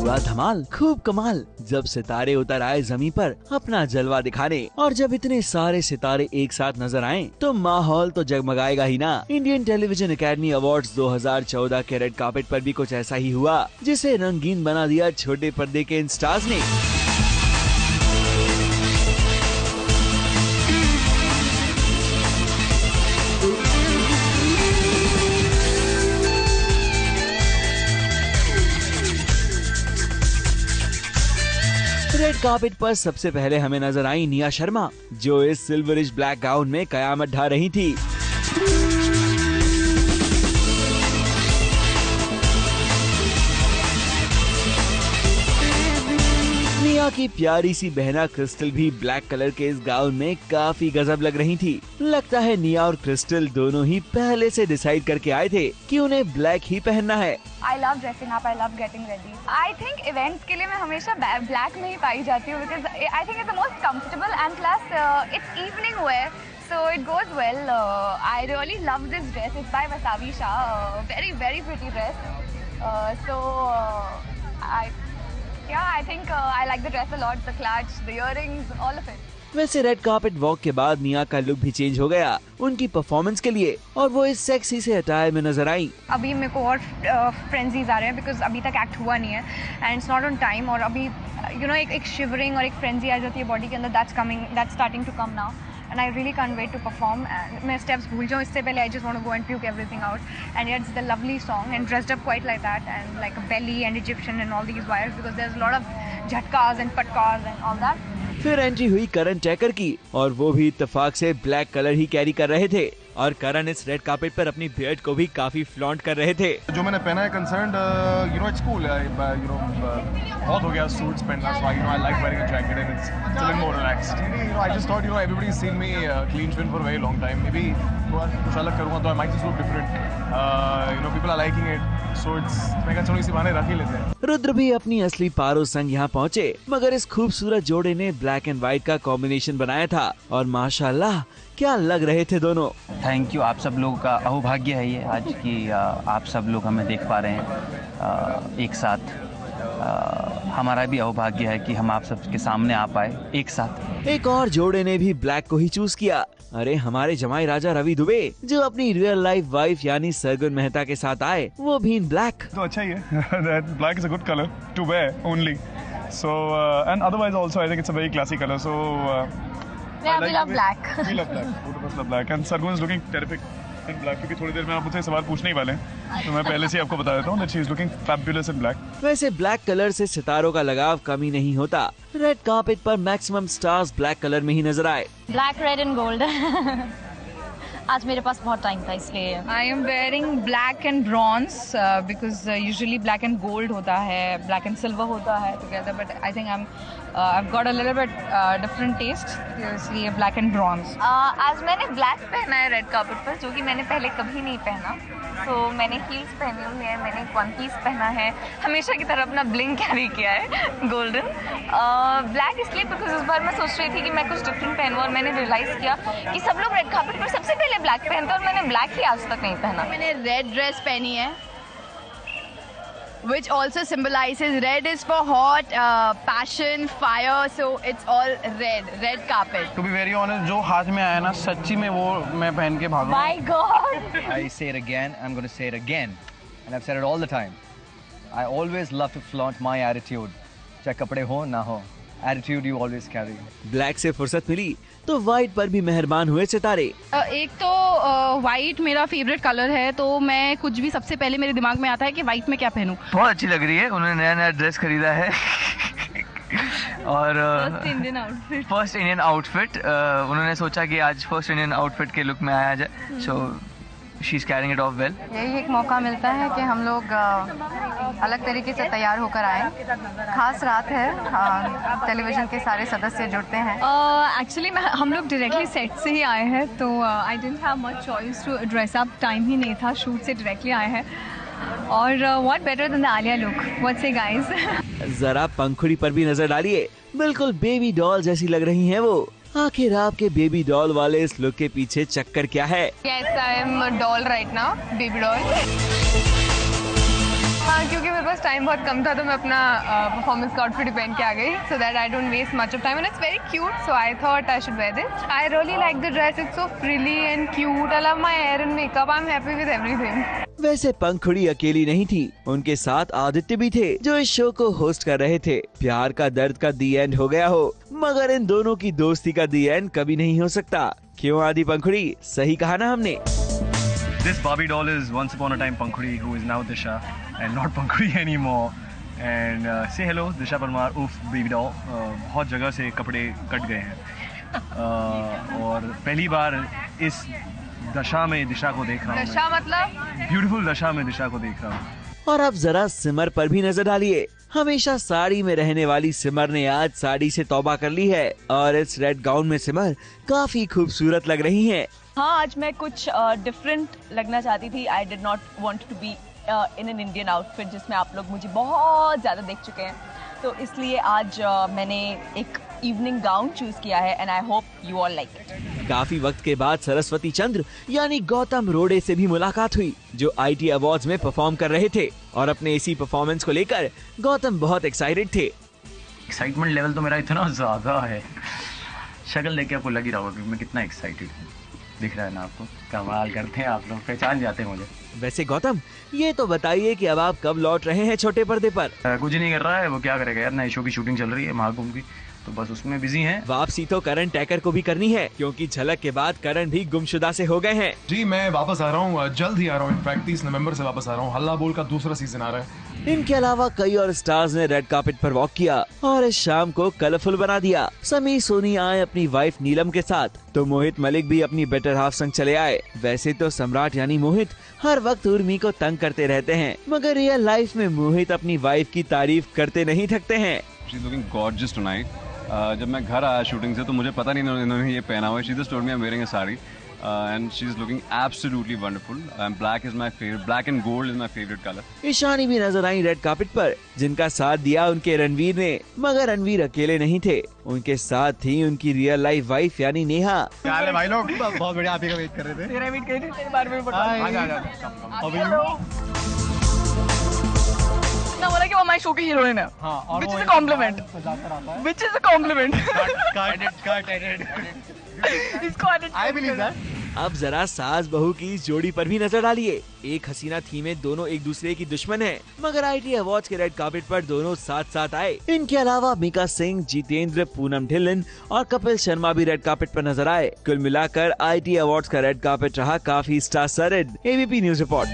हुआ धमाल, खूब कमाल। जब सितारे उतर आए जमीन पर अपना जलवा दिखाने, और जब इतने सारे सितारे एक साथ नजर आए तो माहौल तो जगमगाएगा ही ना। इंडियन टेलीविजन एकेडमी अवार्ड्स 2014 के रेड कार्पेट पर भी कुछ ऐसा ही हुआ, जिसे रंगीन बना दिया छोटे पर्दे के इन स्टार्स ने। रेड कार्पेट पर सबसे पहले हमें नजर आई निया शर्मा, जो इस सिल्वरिश ब्लैक गाउन में कयामत ढा रही थी। निया की प्यारी सी बहना क्रिस्टल भी ब्लैक कलर के इस गाउन में काफी गजब लग रही थी। लगता है निया और क्रिस्टल दोनों ही पहले से डिसाइड करके आए थे कि उन्हें ब्लैक ही पहनना है। I love dressing up, I love getting ready. I think events के लिए मैं हमेशा black में ही पाई जाती हूँ because I think it's the most comfortable and plus it's evening wear, so it goes well. I really love this dress. It's by Wasabi Shah. Very very pretty dress. I think I like the dress a lot. The clutch, the earrings, all of it. वैसे red carpet walk के बाद निया का look भी change हो गया उनकी performance के लिए, और वो इस सेक्सी से अटायर में नजर आई। अभी मेरे को और फ्रेंजीज आ रहे हैं बिकॉज अभी तक एक्ट हुआ नहीं है and it's not on time, और अभी एक शिवरिंग और एक फ्रेंजी आ जाती है बॉडी के अंदर। That's starting to come now and I really can't wait to perform. मैं steps भूल जाऊँ इससे पहले I just want to go and puke everything out. And yeah, it's the lovely song and dressed up quite like that and like a belly and Egyptian and all these wires because there's a lot of झटकास and पटकास and all that. फिर entry हुई करण टैकर की, और वो भी इत्तेफाक से black colour ही carry कर रहे थे, और करण इस रेड कार्पेट पर अपनी बियर्ड को भी काफी फ्लॉन्ट कर रहे थे। जो मैंने पहना है कंसर्न्ड इट्स कूल, बहुत हो गया सूट्स पहनना, so I like wearing a jacket and it's a little more relaxed. I just thought everybody has seen me clean shaven for a very long time, maybe कुछ अलग करूंगा तो I might just look different. People are liking it, so it's मैं कहता हूं इसी बहाने रख ही लेते हैं। रुद्र भी अपनी असली पारो संग यहाँ पहुँचे, मगर इस खूबसूरत जोड़े ने ब्लैक एंड व्हाइट का कॉम्बिनेशन बनाया था, और माशाल्लाह क्या लग रहे थे दोनों। थैंक यू, आप सब लोगों का अहोभाग्य है ये आज की आप सब लोग हमें देख पा रहे हैं एक साथ। हमारा भी अहोभाग्य है कि हम आप सबके सामने आ पाए एक साथ। एक और जोड़े ने भी ब्लैक को ही चूज किया। अरे हमारे जमाई राजा रवि दुबे, जो अपनी रियल लाइफ वाइफ यानी सरगुन मेहता के साथ आए, वो भी इन ब्लैक। तो अच्छा ही है, black is a good colour to wear only, so and otherwise also I think it's a very classy colour, so Yeah, we love black. We love black. Both of us love black. And Sargun is looking terrific in black. क्योंकि थोड़ी देर में आप मुझसे सवाल पूछने ही वाले हैं, तो मैं पहले से आपको बता देता हूँ that she is looking fabulous in black. वैसे ब्लैक कलर से सितारों का लगाव कमी नहीं होता। रेड कार्पेट पर मैक्सिमम स्टार्स ब्लैक कलर में ही नजर आए। Black, red and gold. आज मेरे पास बहुत टाइम था इसलिए। I am wearing black and bronze because usually black and gold होता है, black and silver होता है together, but I think I've got a little bit different taste, इसलिए black and bronze. आज मैंने black पहना है रेड कार्पेट पर, जो कि मैंने पहले कभी नहीं पहना। तो मैंने हील्स पहनी हुई है, मैंने वन पीस पहना है, हमेशा की तरह अपना ब्लिंग कैरी किया है गोल्डन। ब्लैक इसलिए बिकॉज इस बार मैं सोच रही थी कि मैं कुछ डिफरेंट पहनूँ, और मैंने रियलाइज़ किया कि सब लोग रेड कार्पेट पर सबसे पहले ब्लैक पहनते हैं और मैंने ब्लैक ही आज तक नहीं पहना। मैंने रेड ड्रेस पहनी है which also symbolizes red is for hot, passion, fire, so it's all red carpet. To be very honest, जो हाथ में आया ना सच्ची में वो मैं पहन के भागूं। My God! I say it again, I'm going to say it again, and I've said it all the time. I always love to flaunt my attitude. चाहे कपड़े हो ना हो, attitude you always carry. Black से फुर्सत मिली तो white पर भी मेहरबान हुए सितारे। एक तो व्हाइट मेरा फेवरेट कलर है, तो मैं कुछ भी सबसे पहले मेरे दिमाग में आता है कि व्हाइट में क्या पहनूं। बहुत अच्छी लग रही है, उन्होंने नया नया ड्रेस खरीदा है और फर्स्ट इंडियन आउटफिट उन्होंने सोचा कि आज फर्स्ट इंडियन आउटफिट के लुक में आया जाए, so she is carrying it of well. यही एक मौका मिलता है कि हम लोग अलग तरीके से तैयार होकर आए। खास रात है, टेलीविजन के सारे सदस्य जुड़ते हैं। एक्चुअली हम लोग डायरेक्टली सेट से ही आए हैं, तो I didn't have much choice to dress up, time ही नहीं था, शूट से डायरेक्टली आए हैं। और what better than the Alia look, what say guys. जरा पंखुड़ी पर भी नजर डालिए, बिल्कुल बेबी डॉल जैसी लग रही हैं वो। आखिर आपके बेबी डॉल वाले इस लुक के पीछे चक्कर क्या है? Yes, I am a doll right now, baby doll. क्योंकि मेरे पास टाइम बहुत कम था तो मैं अपना परफॉर्मेंस का आउटफिट पहन के आ गई so that I don't waste much of time and it's very cute so I thought I should wear this. I really like the dress. It's so frilly and cute. I love my hair and makeup. I am happy with everything. वैसे पंखुड़ी अकेली नहीं थी, उनके साथ आदित्य भी थे जो इस शो को होस्ट कर रहे थे. प्यार का दर्द का दी एंड हो गया हो, मगर इन दोनों की दोस्ती का दी एंड कभी नहीं हो सकता. क्यों आदि पंखुड़ी, सही कहा ना हमने. This Barbie doll is once upon a time Pankhudi, who is now Disha, and not Pankhudi anymore. And say hello, Disha Parmar. Oof, baby doll. बहुत जगह से कपड़े कट गए हैं और पहली बार इस दशा में दिशा को देख रहा हूँ. दशा मतलब? ब्यूटीफुल दशा में दिशा को देख रहा हूँ. और अब जरा सिमर पर भी नजर डालिए. हमेशा साड़ी में रहने वाली सिमर ने आज साड़ी से तौबा कर ली है और इस रेड गाउन में सिमर काफी खूबसूरत लग रही हैं. हाँ, आज मैं कुछ डिफरेंट लगना चाहती थी. I did not want to be in an Indian outfit जिसमें आप लोग मुझे बहुत ज़्यादा देख चुके हैं, तो इसलिए आज मैंने एक इवनिंग गाउन चूज किया है and I hope you all like it. काफी वक्त के बाद सरस्वती चंद्र यानी गौतम रोड़े से भी मुलाकात हुई जो IT अवार्ड्स में परफॉर्म कर रहे थे और अपने इसी परफॉर्मेंस को लेकर गौतम बहुत एक्साइटेड थे. एक्साइटमेंट लेवल तो मेरा इतना ज़्यादा है, शक्ल देख के आपको लग ही रहा होगा कि मैं कितना एक्साइटेड हूँ. दिख रहा है ना आपको? कमाल करते हैं आप लोग, पहचान जाते हैं मुझे. वैसे गौतम, ये तो बताइए कि अब आप कब लौट रहे हैं छोटे पर्दे पर. कुछ नहीं कर रहा है, वो क्या करेगा यार, नए शो की शूटिंग चल रही है महाकुंभ की, तो बस उसमें बिजी हैं. वापसी तो करण टैकर को भी करनी है क्योंकि झलक के बाद करण भी गुमशुदा से हो गए हैं. जी मैं वापस आ रहा हूँ, जल्द ही आ रहा हूँ. इनफैक्ट 30 नवंबर से वापस आ रहा हूँ. हल्ला बोल का दूसरा सीजन आ रहा है. इनके अलावा कई और स्टार्स ने रेड कार्पेट पर वॉक किया और इस शाम को कलरफुल बना दिया. समीर सोनी आए अपनी वाइफ नीलम के साथ, तो मोहित मलिक भी अपनी बेटर हाफ संग चले आए. वैसे तो सम्राट यानी मोहित हर वक्त उर्मी को तंग करते रहते हैं, मगर रियल लाइफ में मोहित अपनी वाइफ की तारीफ करते नहीं थकते हैं. She's looking gorgeous tonight. जब मैं घर आया शूटिंग से तो मुझे पता नहीं इन्होंने ये पहना हुआ है. She just told me I'm wearing a sari. And she's looking absolutely wonderful. Black is my favorite. Black and gold is my favorite color. Ishani भी नजर आई रेड कार्पेट पर, जिनका साथ दिया उनके रणवीर ने. मगर रणवीर अकेले नहीं थे, उनके साथ थी उनकी रियल लाइफ वाइफ यानी नेहा. क्या हाल है भाई लोग? बहुत बढ़िया, आप ही का वेट कर रहे थे. तेरा वेट कर रही थी, तेरे बारे में बता. ना बोला कि वो हमारे शो की हीरोइन है. हाँ, which is a compliment. Which is a compliment. इसको I believe that. अब जरा सास बहू की इस जोड़ी पर भी नजर डालिए. एक हसीना थी में दोनों एक दूसरे की दुश्मन हैं, मगर IT अवार्ड्स के रेड कार्पेट पर दोनों साथ साथ आए. इनके अलावा मीका सिंह, जितेंद्र, पूनम ढिल्लन और कपिल शर्मा भी रेड कार्पेट पर नजर आए. कुल मिलाकर IT अवार्ड्स का रेड कार्पेट रहा काफी स्टार सरेड. ABP news report.